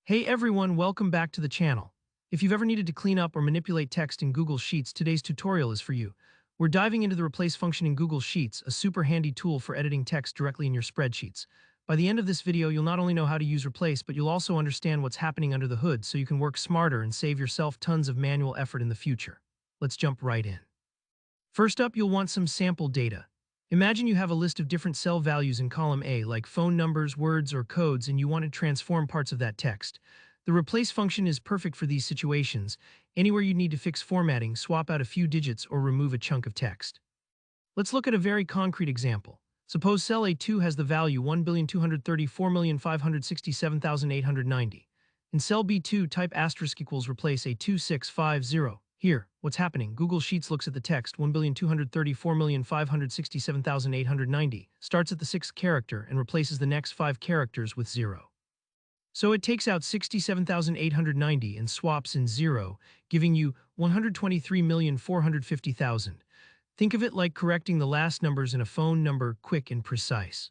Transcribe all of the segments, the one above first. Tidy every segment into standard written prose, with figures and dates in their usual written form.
Hey everyone, welcome back to the channel. If you've ever needed to clean up or manipulate text in Google Sheets, today's tutorial is for you. We're diving into the replace function in Google Sheets, a super handy tool for editing text directly in your spreadsheets. By the end of this video, you'll not only know how to use replace, but you'll also understand what's happening under the hood so you can work smarter and save yourself tons of manual effort in the future. Let's jump right in. First up, you'll want some sample data. Imagine you have a list of different cell values in column A, like phone numbers, words, or codes, and you want to transform parts of that text. The replace function is perfect for these situations. Anywhere you need to fix formatting, swap out a few digits, or remove a chunk of text. Let's look at a very concrete example. Suppose cell A2 has the value 1,234,567,890. In cell B2, type asterisk equals replace A2650. Here, what's happening? Google Sheets looks at the text 1,234,567,890, starts at the sixth character, and replaces the next five characters with 0. So it takes out 67,890 and swaps in 0, giving you 123,450,000. Think of it like correcting the last numbers in a phone number, quick and precise.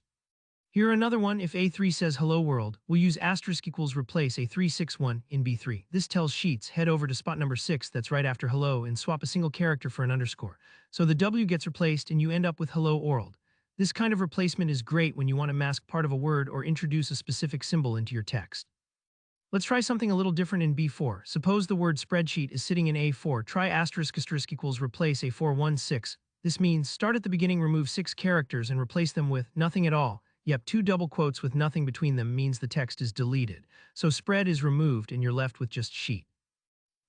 Here another one, if A3 says hello world, we'll use asterisk equals replace A361 in B3. This tells Sheets, head over to spot number 6 that's right after hello and swap a single character for an underscore. So the W gets replaced and you end up with hello world. This kind of replacement is great when you want to mask part of a word or introduce a specific symbol into your text. Let's try something a little different in B4. Suppose the word spreadsheet is sitting in A4. Try asterisk equals replace A416. This means start at the beginning, remove 6 characters, and replace them with nothing at all. Yep, 2 double quotes with nothing between them means the text is deleted. So spread is removed and you're left with just sheet.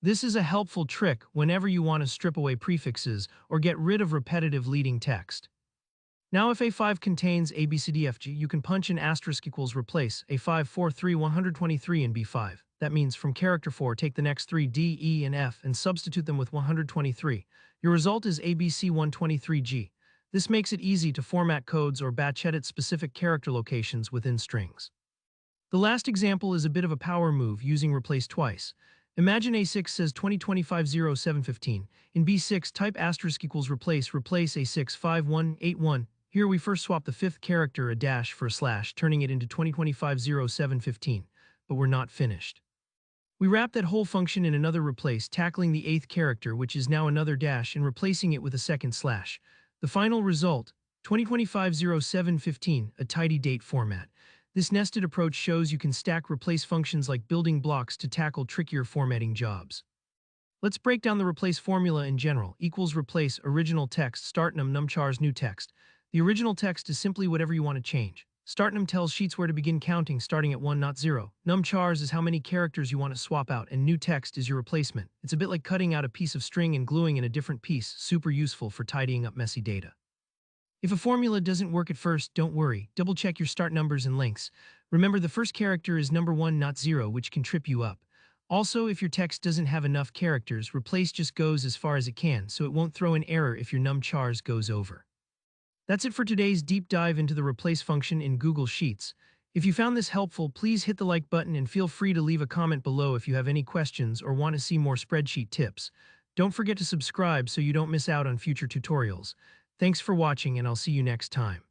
This is a helpful trick whenever you want to strip away prefixes or get rid of repetitive leading text. Now if A5 contains ABCDFG, you can punch in asterisk equals replace A543 in B5. That means from character 4, take the next 3 D, E, and F and substitute them with 123. Your result is ABC123G. This makes it easy to format codes or batch edit specific character locations within strings. The last example is a bit of a power move using replace twice. Imagine A6 says 2025-0715. In B6, type asterisk equals replace A65181. Here we first swap the fifth character a dash for a slash, turning it into 2025-0715, but we're not finished. We wrap that whole function in another replace, tackling the eighth character, which is now another dash, and replacing it with a second slash. The final result, 2025-0715, a tidy date format. This nested approach shows you can stack replace functions like building blocks to tackle trickier formatting jobs. Let's break down the replace formula in general. Equals replace original text, startnum numchars new text. The original text is simply whatever you want to change. Startnum tells Sheets where to begin counting, starting at 1, not 0. Numchars is how many characters you want to swap out, and new text is your replacement. It's a bit like cutting out a piece of string and gluing in a different piece, super useful for tidying up messy data. If a formula doesn't work at first, don't worry. Double check your start numbers and lengths. Remember, the first character is number 1, not 0, which can trip you up. Also, if your text doesn't have enough characters, replace just goes as far as it can, so it won't throw an error if your numchars goes over. That's it for today's deep dive into the replace function in Google Sheets. If you found this helpful, please hit the like button and feel free to leave a comment below if you have any questions or want to see more spreadsheet tips. Don't forget to subscribe so you don't miss out on future tutorials. Thanks for watching, and I'll see you next time.